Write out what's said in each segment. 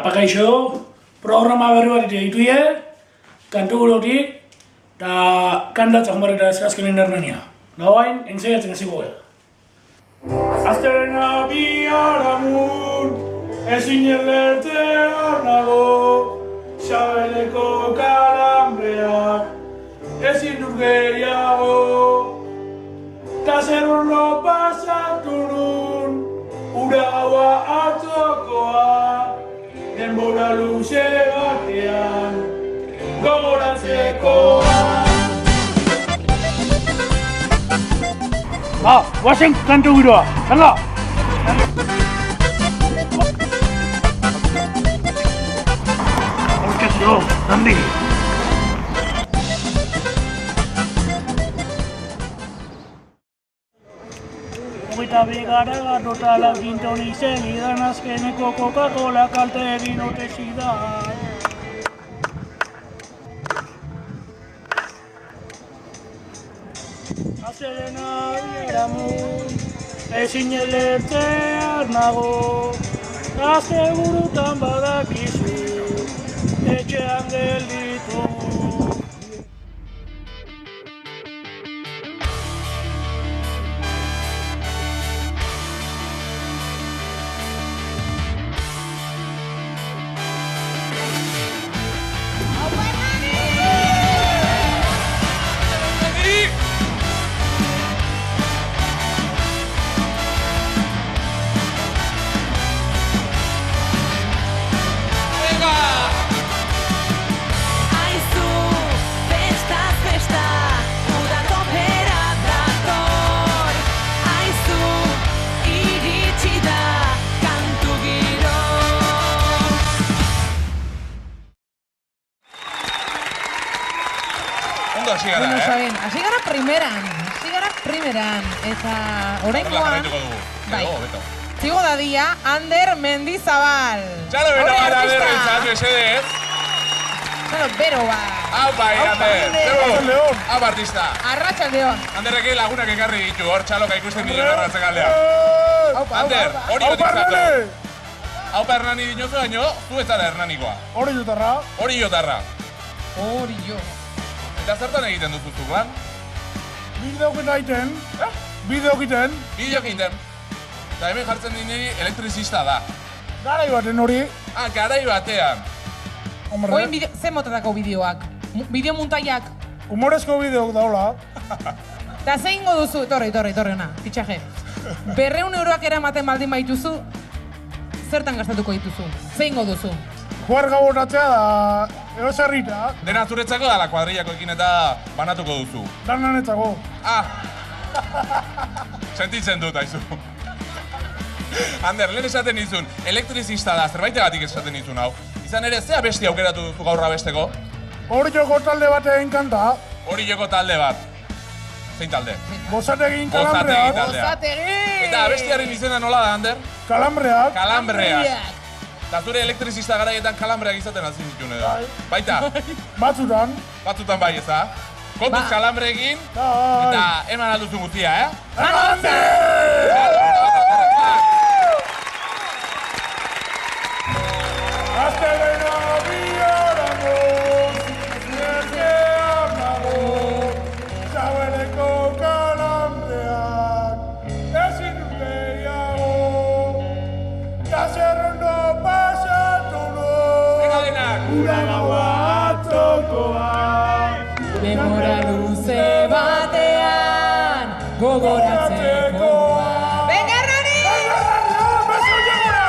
Pakaixo, programa berri bat egituie, kantu gurotik, eta kandatzak marreta ez azkenen Hernania. Nagoain, entzaiatzen eziko gara. Azterena biharamun, ezin erlertean nago, Xabeleko kalambreak, ezin dut gehiago, ta zer orlo pasatu nun, ura gaua atzokoa, denbora luze batean, gogoratzekoa. Guazen kantu giroa, venga! Orkestio, handi! Hogeita begara garrota laginton izen azkeneko Coca-Cola kalte egin ote zidan. Azterena biharamun, ezin elertzean nago, gazte burutan badakizu, etxean gelditu. Hasi gara primeran, eta oraingoan, bai, zigo dadia, Ander Mendizabal. Txalo bero bat, Ander, entzatu esedez. Txalo bero bat. Hau bai, Ander, zebo, hau artista. Arratsaldeon. Anderreke lagunak ekarri ditu, hor txaloka ikusten dira garratzen galdean. Ander, hori gotitzatu. Hau pa Hernani dinozu baino, zu ez zara Hernanikoa. Hori jotarra. Hori jotarra. Hori jo. Eta zertan egiten duzuzuk lan? Bideokin egiten. Bideokin. Bideokin. Eta hemen jartzen dineri elektrizista da. Garai baten hori. Garai batean. Oin ze motatako bideoak? Bideo muntaiak? Humorezko bideok daula. Eta ze ingo duzu? Torri ona, fitxaje. 200 euroak eramaten baldin baituzu, zertan gastatuko dituzu? Ze ingo duzu? Juar gaboratzea da, eroserrita. Dena zuretzako da, la kuadrillakoekin eta banatuko duzu. Dananetzako. Sentitzen dut, aizu. Ander, lehen esaten nizun, elektrizista da, zerbaitegatik esaten nizun hau. Izan ere, zea besti aukeratu duzu gaurra besteko? Hori joko talde batean kanta. Hori joko talde bat. Zein talde? Bozategin kalambreak. Bozategin! Eta bestiaren izena nola da, Ander? Kalambreak. Kalambreak. Eta zure elektrizista garaietan kalambreak izaten azin ditune da. Baita? Batzutan. Batzutan bai, ez da? Kontuz kalambreekin, eta eman alduzun guztia, Azterena biharamun, ezin nago, Xabeleko kalambreak, ezin dut gehiago, gazerrondo pasatu nun, ura gaua atzokoa, denbora luze batean, gogoratzekoa. Venga, Hernani! Beso llegura!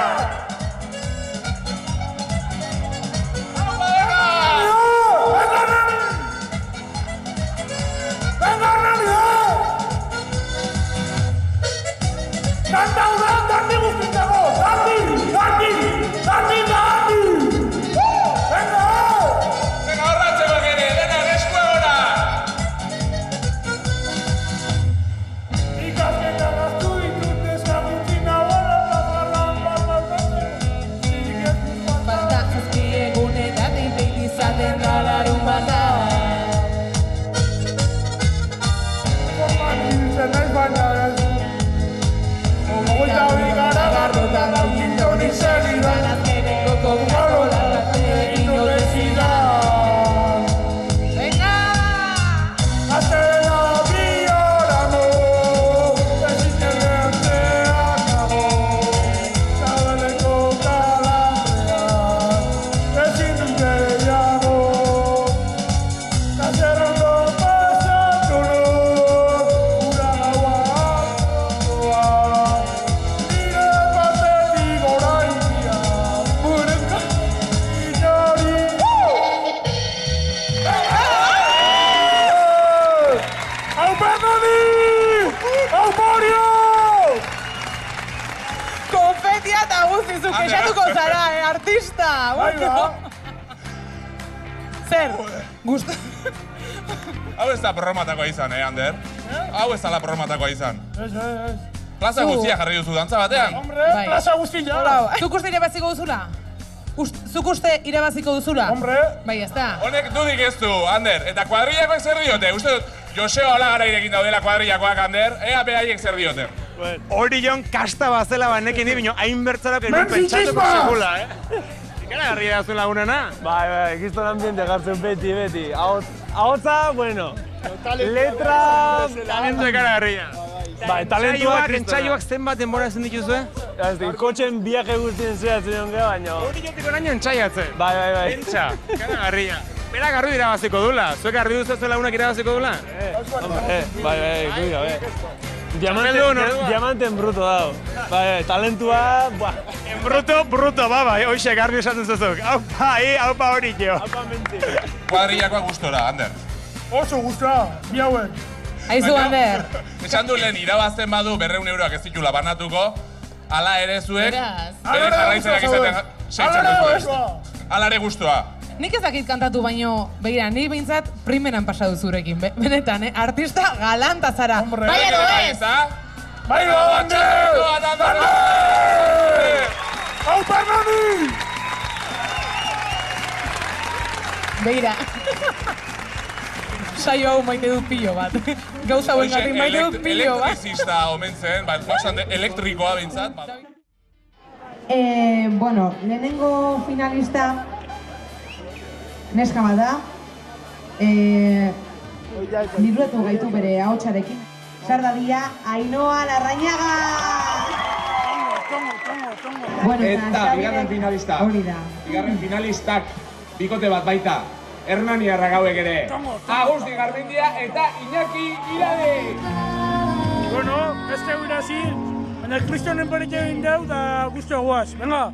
Venga, horratxeko gene, Gustatuko zara, artista! Bai, ba. Zer, gustu... Hau ez da programatakoa izan, Ander? Hau ez da la programatakoa izan. Ez. Plaza guztia jarri duzu dantza batean. Hombre, Bai. plaza guztia. Zuk uste irabaziko duzula? Zuk uste irabaziko duzula? Hombre. Bai, ez da. Honek dudik ez du, Ander. Eta kuadrillakoak zer diote? Uste dut, Joseo Olagarairekin daudela kuadrillakoak, Ander. Ea behaiek zer diote. Hori jon kasta bazela banekin bino, hain bertzarok egin Menfisismo! pentsatuko sekula, Ikaragarri da zuen lagunena. Bai, gizton ambiente gartzen beti. Ahotza, bueno, letra... Talentu ikaragarria. Bai, talentua Entsaioak zenbat denbora ezen dituzue? Kotxen viaje guztien zehatzen egon geha, baina... Hori jotiko naino entsaiatzen. Bai. Entsa, ikaragarria. Berak garru irabaziko dula. Zuek garri duzue lagunak irabaziko dula? Bai, kuida, Diamante en bruto dago. Bai, talentua, buah. En bruto, bai, hoxe garbi esaten zuzuk. Haupa hori jo. Kuadrillakoak gustora, Ander. Oso guztua, bi hauen. Aizu, Ander. Esan du lehen irabazten badu 200 euroak ez ditula banatuko, ala ere zuek, Beraz. bere jarraitzenak izaten seitzen duzu. Ala ere gustua. Nik ez dakit kantatu baino, begira, ni behintzat primeran pasadu zurekin, benetan, artista galanta zara. Hombre. Bai edo ez? Bai, Ander! Hau Hernani! Begira. Saio hau maite dut pilo bat. Gauza hauen gatik maite dut pilo bat. Elektrizista omen zen, joasan elektrikoa bintzat. Bueno, lehenengo finalista neska bat da. Liruetu gaitu bere ahotsarekin. Sardadia, Ainhoa Larrañaga! Bueno, Eta bigarren finalista. Hori da. Bigarren finalistak bikote bat baita. Hernani Arragauek ere. Agusti Garmendia eta Iñaki Irade. Bueno, ez tegu irazi, baina kristonen parik egin dau da guztua guaz. Venga!